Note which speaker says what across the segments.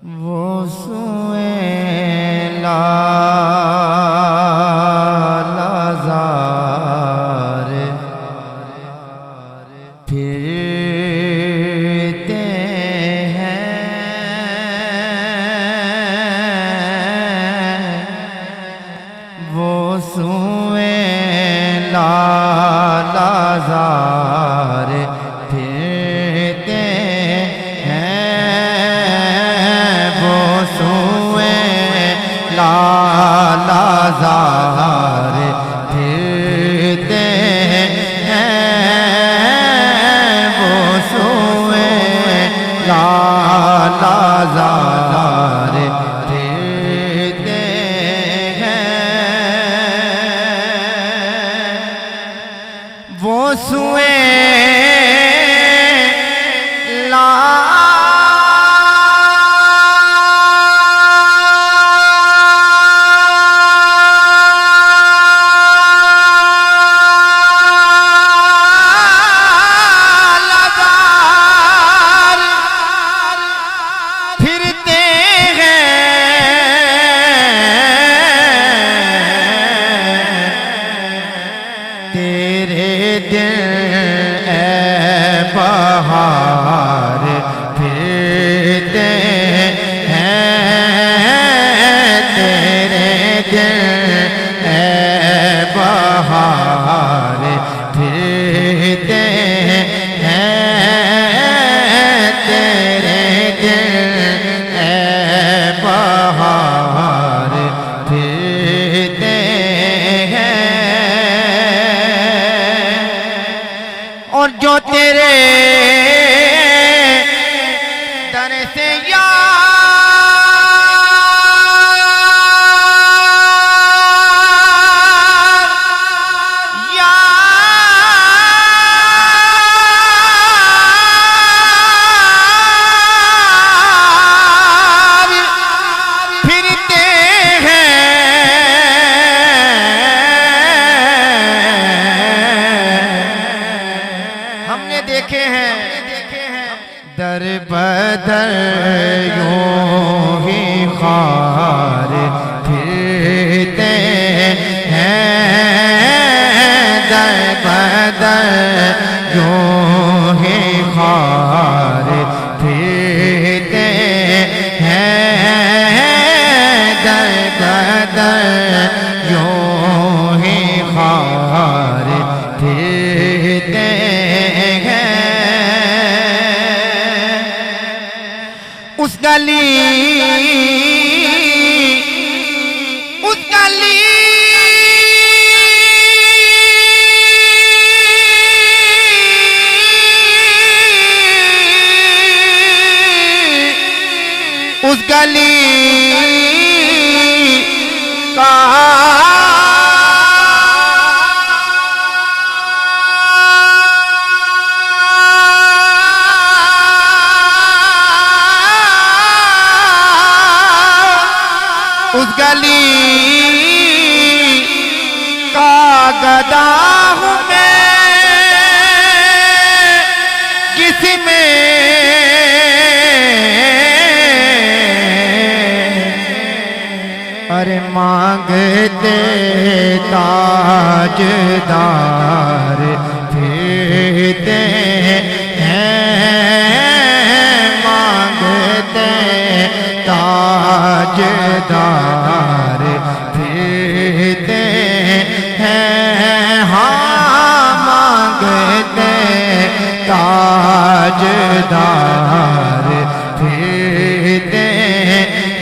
Speaker 1: वो सुए लाज़ार फिरते हैं, वो सुए लाज़ार फिरते लाज़ार फिरते हैं, वो सोए लाज़ार फिरते हैं, वो सोए बहार फिरते हैं, तेरे दिल बहार फिरते हैं, तेरे दिल बहार फिरते हैं, और जो तेरे दर से फिरते हैं, हमने देखे हैं दर बदर यूं ही ख्वार फिरते हैं, दर बदर यूं ही ख्वार फिरते हैं, दर बदर यूं ही ख्वार फिरते हैं, उस गली उस गली का उस गली का गदा हूँ मैं, किसी में अरे मांगते ताजदार फिरते हैं, मांगते ताजदार फिरते हैं, हाँ मांगते ताजदार फिरते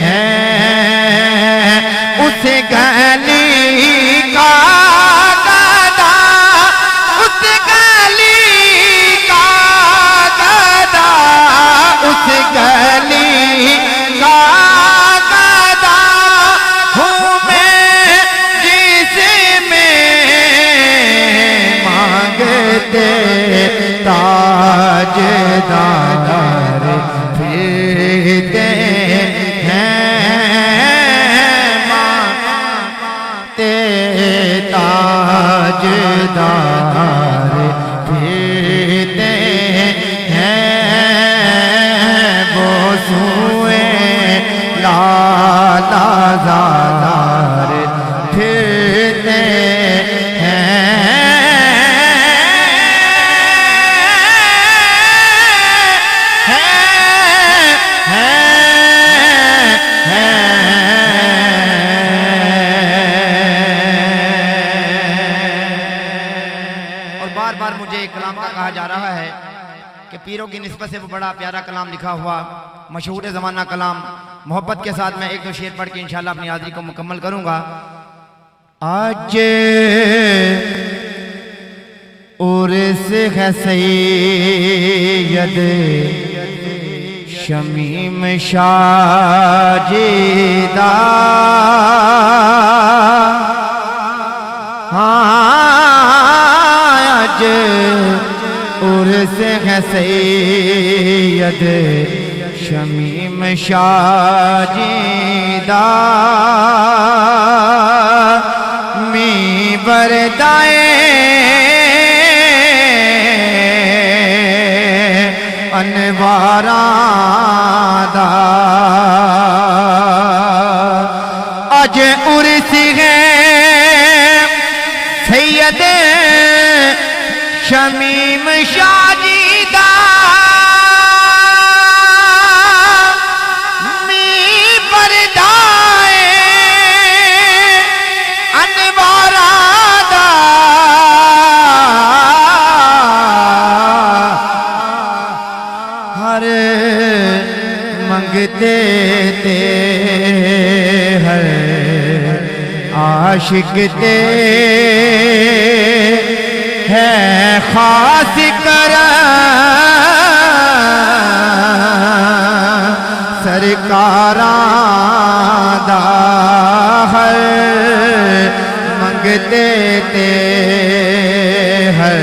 Speaker 1: हैं, उस गली का गदा, उस गली का गदा, उस गली का गदा हूँ मैं, जिसमें मांगते ताजदार पीरों की निस्बत से वो बड़ा प्यारा कलाम लिखा हुआ, मशहूर ज़माना कलाम। मोहब्बत के साथ मैं एक दो शेर पढ़ के इंशाल्लाह अपनी हाज़िरी को मुकम्मल करूँगा। आज उर्स है सैयद शमीम शाजिदा, आज उर्स है सैयद शमीम शाजिदा, मी बरदाए अनवारा दा। अज उर्स है सैयद शमीम शाजिदा, मी बरदाए अनवारा दा। हर मंगते ते हर आशिक ते है खास कर सरकारां दा। हर मंगते ते हर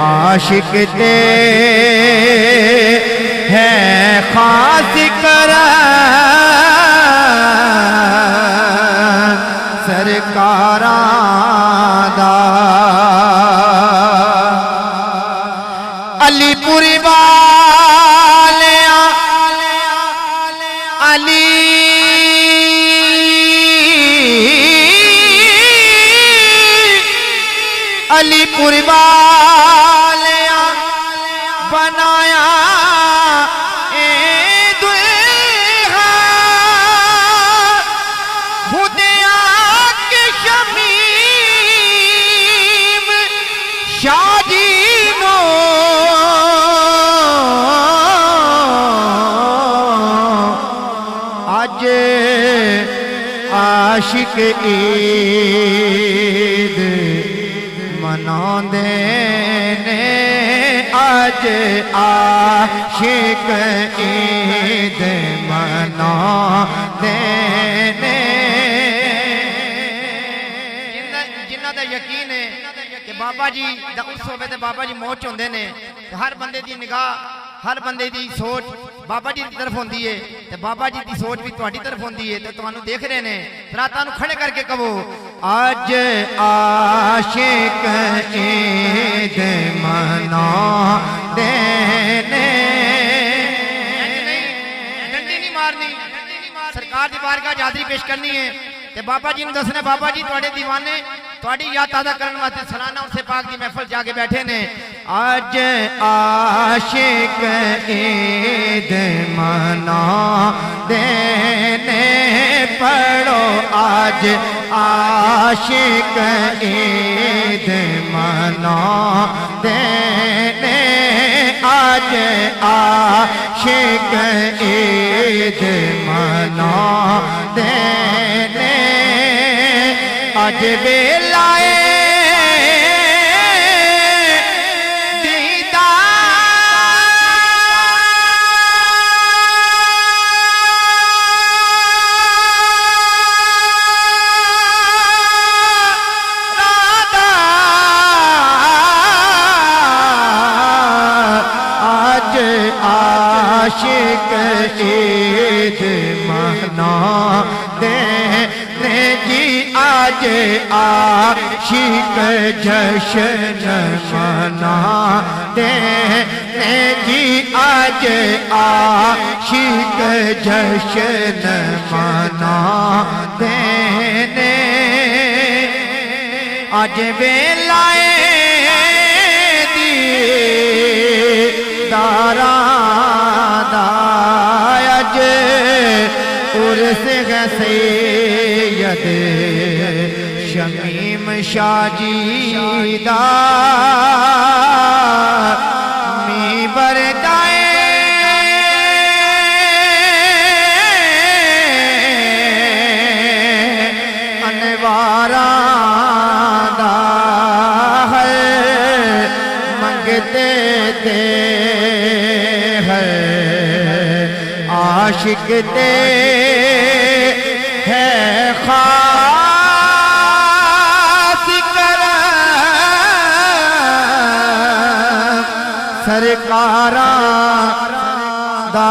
Speaker 1: आशिक ते है खास कर सरकारां दा। अलीपुरी वालिया अली अलीपुरी वालिया बनाया ए दुल्हा, खुदिया के शमीम शादी नो आज आशिक ईद मनांदे ने, आज आशिक ईद मनांदे ने। जिन्हां दा यकीन है कि बाबा जी दा उस होवे ते बाबा जी मौज होंदे ने, हर बंदे दी निगाह हर बंदे दी सोच बाबा जी की तरफ होंदी है, ते बाबा जी की सोच भी तुहाडी तरफ होंदी है, ते तुहानू देख रहे ने। रातां नू खड़े करके कहो आज आशिक ईद मनांदे ने। डंडी नहीं मारनी, सरकार की बारगाह हाज़री पेश करनी है, ते बाबा जी ने दसना बाबा जी तुहाडे दीवाने तुहाडी याद ताज़ा करने वास्ते सालाना उनसे पाक की महफिल जाके बैठे ने। आज आशिक ईद मनांदे ने, पढ़ो आज आशिक ईद मनांदे ने, आज आशिक ईद मनांदे ने। आज बेलाए आशिक ईद मनांदे ने जी, आज आशिक जश्न मनांदे ने जी, आज आशिक जश्न मनांदे ने। आज बेलाए दीदारा आज उर्स है सैयद शमीम शाजिदा, मी बरदाए अनवारा दा है मंगते ते है आशिक ते है खास करम सरकारा दा